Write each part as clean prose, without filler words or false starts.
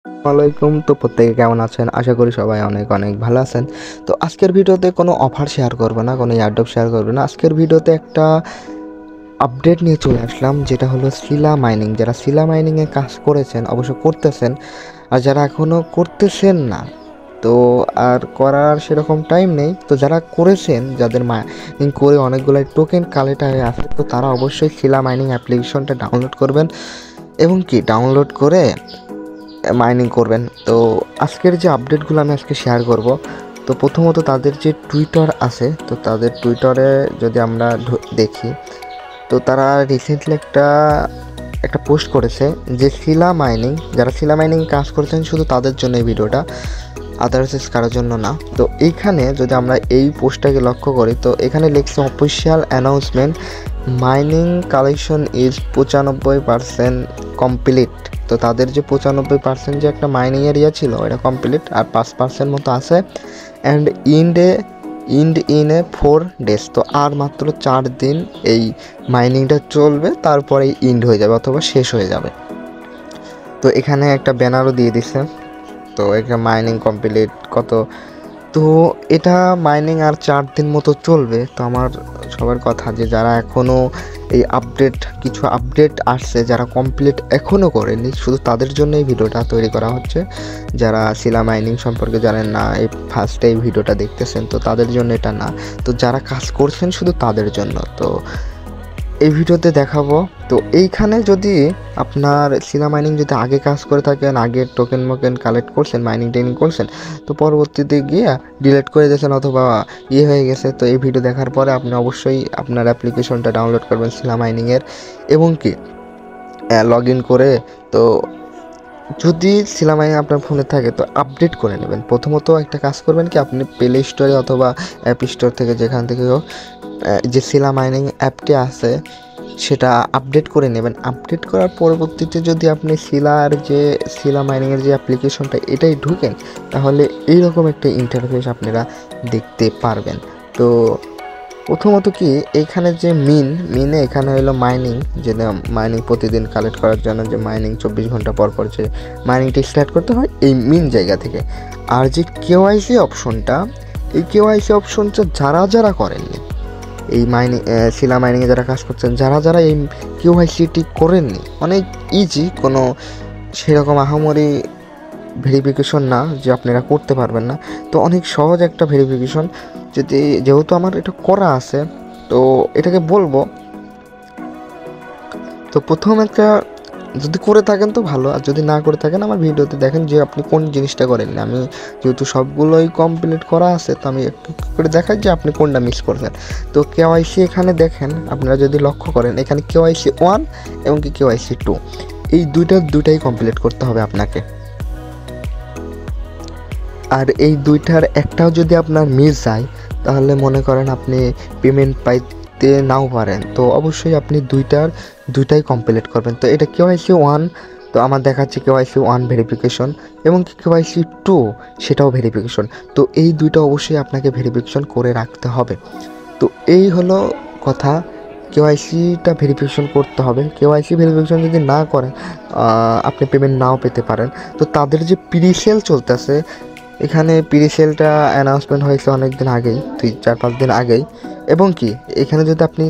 আসসালামাইকুম। তো প্রত্যেকে কেমন আছেন? আশা করি সবাই অনেক অনেক ভালো আছেন। তো আজকের ভিডিওতে কোনো অফার শেয়ার করবো না, কোনো এয়ারড্রপ শেয়ার করবো না। আজকের ভিডিওতে একটা আপডেট নিয়ে চলে আসলাম, যেটা হলো সিলা মাইনিং। যারা সিলা মাইনিংয়ে কাজ করেছেন, অবশ্য করতেছেন, আর যারা এখনও করতেছেন না, তো আর করার সেরকম টাইম নেই, তো যারা করেছেন, যাদের মাইনিং করে অনেকগুলো টোকেন কালেক্ট হয়ে আছে, তো তারা অবশ্যই সিলা মাইনিং অ্যাপ্লিকেশনটা ডাউনলোড করবেন এবং কি ডাউনলোড করে মাইনিং করবেন। তো আজকের যে আপডেটগুলো আমি আজকে শেয়ার করব, তো প্রথমত তাদের যে টুইটার আছে, তো তাদের টুইটারে যদি আমরা দেখি, তো তারা রিসেন্টলি একটা পোস্ট করেছে যে সিলা মাইনিং, যারা সিলা মাইনিং কাজ করছেন শুধু তাদের জন্য এই ভিডিওটা, আদার্স কারোর জন্য না। তো এইখানে যদি আমরা এই পোস্টটাকে লক্ষ্য করি, তো এখানে লিখছে official announcement, mining collection is 95% complete. তো তাদের যে 95% যে একটা মাইনিং এরিয়া ছিল এটা কমপ্লিট, আর 5% মতো আছে। অ্যান্ড ইন এ 4 days, তো আর মাত্র 4 দিন এই মাইনিংটা চলবে, তারপরে ইন্ড হয়ে যাবে অথবা শেষ হয়ে যাবে। তো এখানে একটা ব্যানারও দিয়ে দিছে, তো এটা মাইনিং কমপ্লিট কত, তো এটা মাইনিং আর 4 দিন মতো চলবে। তো আমার সবার কথা যে যারা এখনও এই কিছু আপডেট আসছে, যারা কমপ্লিট এখনও করেনি, শুধু তাদের জন্য এই ভিডিওটা তৈরি করা হচ্ছে। যারা সিলা মাইনিং সম্পর্কে জানেন না, এই ফার্স্টে এই ভিডিওটা দেখতেছেন, তো তাদের জন্য এটা না, তো যারা কাজ করছেন শুধু তাদের জন্য তো এই ভিডিওতে দেখাবো। তো এইখানে যদি আপনার সিলা মাইনিং যদি আগে কাজ করে থাকেন, আগে টোকেন কালেক্ট করছেন, মাইনিং টেনিং করছেন, তো পরবর্তীতে গিয়ে ডিলিট করে দিয়েছেন অথবা হয়ে গেছে, তো এই ভিডিও দেখার পরে আপনি অবশ্যই আপনার অ্যাপ্লিকেশনটা ডাউনলোড করবেন সিলা মাইনিংয়ের, এবং কি লগ ইন করে, তো যদি সিলা মাইনিং আপনার ফোনে থাকে তো আপডেট করে নেবেন। প্রথমত একটা কাজ করবেন কি, আপনি প্লে স্টোরে অথবা অ্যাপ স্টোর থেকে যেখান থেকে হোক যে সিলা মাইনিং অ্যাপটি আছে সেটা আপডেট করে নেবেন। আপডেট করার পরবর্তীতে যদি আপনি সিলা মাইনিংয়ের যে অ্যাপ্লিকেশনটা এটাই ঢুকেন, তাহলে এইরকম একটা ইন্টারফেস আপনারা দেখতে পারবেন। তো প্রথমত কি, এখানে যে মিনে এখানে হলো মাইনিং, যে মাইনিং প্রতিদিন কালেক্ট করার জন্য যে মাইনিং 24 ঘন্টা পর পর যে মাইনিংটি স্টার্ট করতে হয় এই মিন জায়গা থেকে। আর যে কেওয়াইসি অপশনটা, এই কেওয়াইসি অপশনটা যারা করেননি, এই সিলা মাইনিংয়ে যারা কাজ করছেন, যারা এই কেওয়াইসিটি করেননি, অনেক ইজি, কোনো সেরকম আহামরি ভেরিফিকেশন না যে আপনারা করতে পারবেন না। তো অনেক সহজ একটা ভেরিফিকেশন, যেহেতু আমার এটা করা আছে, তো এটাকে বলবো। তো প্রথম একটা যদি করে থাকেন তো ভালো, আর যদি না করে থাকেন আমার ভিডিওতে দেখেন যে আপনি কোন জিনিসটা করেন। আমি যেহেতু সবগুলোই কমপ্লিট করা আছে, তো আমি একটু করে দেখাই যে আপনি কোনটা মিস করছেন। তো কেওয়াইসি এখানে দেখেন, আপনারা যদি লক্ষ্য করেন, এখানে কেওয়াইসি 1 এবং কি কেওয়াইসি 2, এই দুইটাই কমপ্লিট করতে হবে আপনাকে। আর এই দুইটার একটাও যদি আপনার মিস যায়, তাহলে মনে করেন আপনি পেমেন্ট পাইতে নাও পারেন। তো অবশ্যই আপনি দুইটাই কমপ্লিট করবেন। তো এটা কেওয়াইসি 1, তো আমার দেখাচ্ছে কেওয়াইসি 1 ভেরিফিকেশন, এবং কেওয়াইসি 2 সেটাও ভেরিফিকেশন। তো এই দুইটা অবশ্যই আপনাকে ভেরিফিকেশন করে রাখতে হবে। তো এই হলো কথা, কেওয়াইসিটা ভেরিফিকেশন করতে হবে। কেওয়াইসি ভেরিফিকেশন যদি না করেন, আপনি পেমেন্ট নাও পেতে পারেন। তো তাদের যে প্রিসেল চলতেছে, এখানে প্রিসেলটা অ্যানাউন্সমেন্ট হয়েছে অনেক দিন আগেই, 4-5 দিন আগেই। এবং কি এখানে যদি আপনি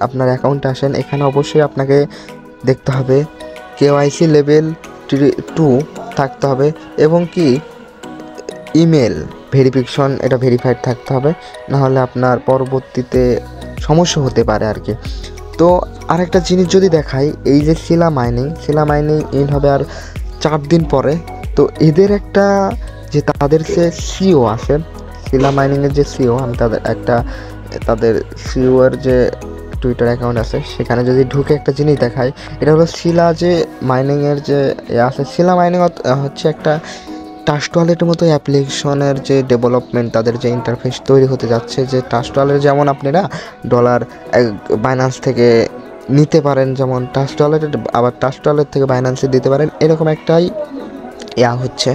আপনার অ্যাকাউন্টে আসেন, এখানে অবশ্যই আপনাকে দেখতে হবে কেওয়াইসি লেভেল 2 থাকতে হবে, এবং কি ইমেল ভেরিফিকেশন এটা ভেরিফাইড থাকতে হবে, নাহলে আপনার পরবর্তীতে সমস্যা হতে পারে আর কি। তো আরেকটা জিনিস যদি দেখাই, এই যে সিলা মাইনিং ইন হবে আর 4 দিন পরে। তো এদের তাদের যে সিও আছে, সিলা মাইনিংয়ের যে সিও, আমি তাদের সিওর যে টুইটার অ্যাকাউন্ট আছে, সেখানে যদি ঢুকে একটা জিনিস দেখাই, এটা হলো সিলা যে মাইনিংয়ের যে আছে, সিলা মাইনিং হচ্ছে একটা টাস্ক ওয়ালেটের মতো অ্যাপ্লিকেশনের যে ডেভেলপমেন্ট, তাদের যে ইন্টারফেস তৈরি হতে যাচ্ছে, যে টাস্ক ওয়ালেট যেমন আপনারা ডলার বাইন্যান্স থেকে নিতে পারেন, যেমন টাস্ক ওয়ালেট, আবার টাস্ক ওয়ালেট থেকে বাইন্যান্সে দিতে পারেন, এরকম একটাই হচ্ছে।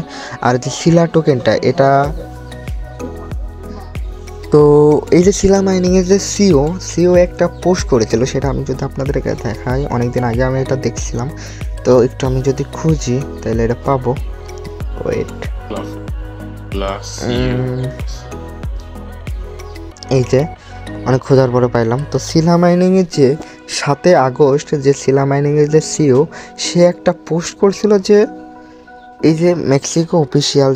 আর যে সিলা টোকেনটা এটা, তো এই যে সিলা মাইনিংয়ের যে সিও একটা পোস্ট করেছিল, সেটা আমি যদি আপনাদেরকে দেখাই, অনেক দিন আগে আমি এটা দেখছিলাম। তো একটু আমি যদি খুঁজি তাহলে এটা পাবো, ওয়েট Plus you. এই যে অনেক খোঁজার পরে পাইলাম। তো সিলা মাইনিংয়ের যে 7 আগস্ট যে সিলা মাইনিংয়ের যে সিও সে একটা পোস্ট করছিল যে এই যে মেক্সিকো অফিসিয়াল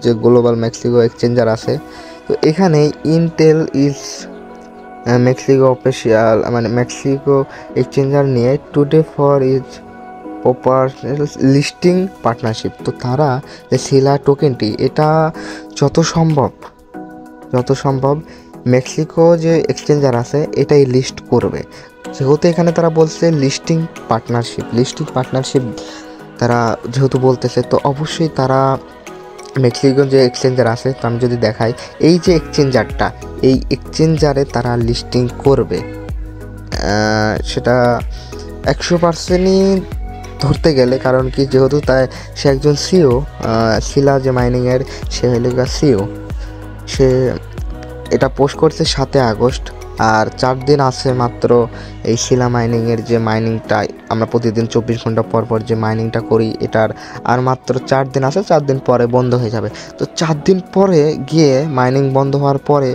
যে গ্লোবাল মেক্সিকো এক্সচেঞ্জার আছে, তো এখানে ইনটেল ইজ মেক্সিকো অফিসিয়াল মানে মেক্সিকো এক্সচেঞ্জার নিয়ে today for is proper listing partnership. তো তারা যে সিলা টোকেনটি এটা যত সম্ভব মেক্সিকো যে এক্সচেঞ্জার আছে এটাই লিস্ট করবে। যেহেতু এখানে তারা বলছে লিস্টিং পার্টনারশিপ তারা যেহেতু বলতেছে, তো অবশ্যই তারা মেক্সিকো যে এক্সচেঞ্জার আছে, তো আমি যদি দেখাই এই যে এক্সচেঞ্জারটা, এই এক্সচেঞ্জারে তারা লিস্টিং করবে, সেটা 100%ই ধরতে গেলে। কারণ কি, যেহেতু সে একজন সিও, সিলা যে মাইনিংয়ের সে হলো সিও, সে এটা পোস্ট করছে 7 আগস্ট। আর 4 দিন আছে মাত্র এই শিলা মাইনিংয়ের যে মাইনিংটা আমরা প্রতিদিন 24 ঘন্টা পর পর যে মাইনিংটা করি, এটার আর মাত্র 4 দিন আছে, 4 দিন পরে বন্ধ হয়ে যাবে। তো 4 দিন পরে গিয়ে মাইনিং বন্ধ হওয়ার পরে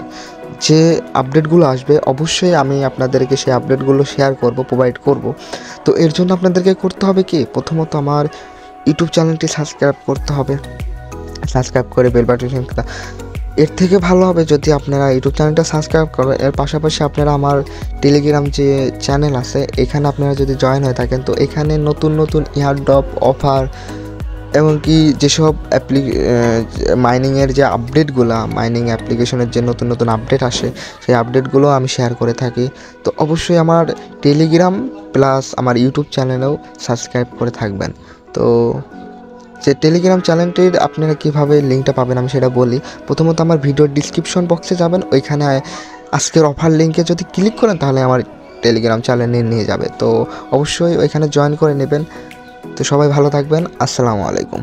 যে আপডেটগুলো আসবে অবশ্যই আমি আপনাদেরকে সেই আপডেটগুলো শেয়ার করব, প্রোভাইড করব। তো এর জন্য আপনাদেরকে করতে হবে কি, প্রথমত আমার ইউটিউব চ্যানেলটি সাবস্ক্রাইব করতে হবে, সাবস্ক্রাইব করে বেল বাটন। এর থেকে ভালো হবে যদি আপনারা ইউটিউব চ্যানেলটা সাবস্ক্রাইব করেন, এর পাশাপাশি আপনারা আমার টেলিগ্রাম যে চ্যানেল আছে এখানে আপনারা যদি জয়েন হয়ে থাকেন, তো এখানে নতুন ইয়ারড্রপ অফার এমনকি যেসব মাইনিংয়ের যে আপডেটগুলো, মাইনিং অ্যাপ্লিকেশনের যে নতুন আপডেট আসে সেই আপডেটগুলো আমি শেয়ার করে থাকি। তো অবশ্যই আমার টেলিগ্রাম প্লাস আমার ইউটিউব চ্যানেলেও সাবস্ক্রাইব করে থাকবেন। তো যে টেলিগ্রাম চ্যানেলটির আপনারা কীভাবে লিঙ্কটা পাবেন আমি সেটা বলি। প্রথমত আমার ভিডিওর ডিসক্রিপশন বক্সে যাবেন, ওইখানে আজকের অফার লিঙ্কে যদি ক্লিক করেন তাহলে আমার টেলিগ্রাম চ্যানেলে নিয়ে যাবে। তো অবশ্যই ওইখানে জয়েন করে নেবেন। তো সবাই ভালো থাকবেন, আসসালামু আলাইকুম।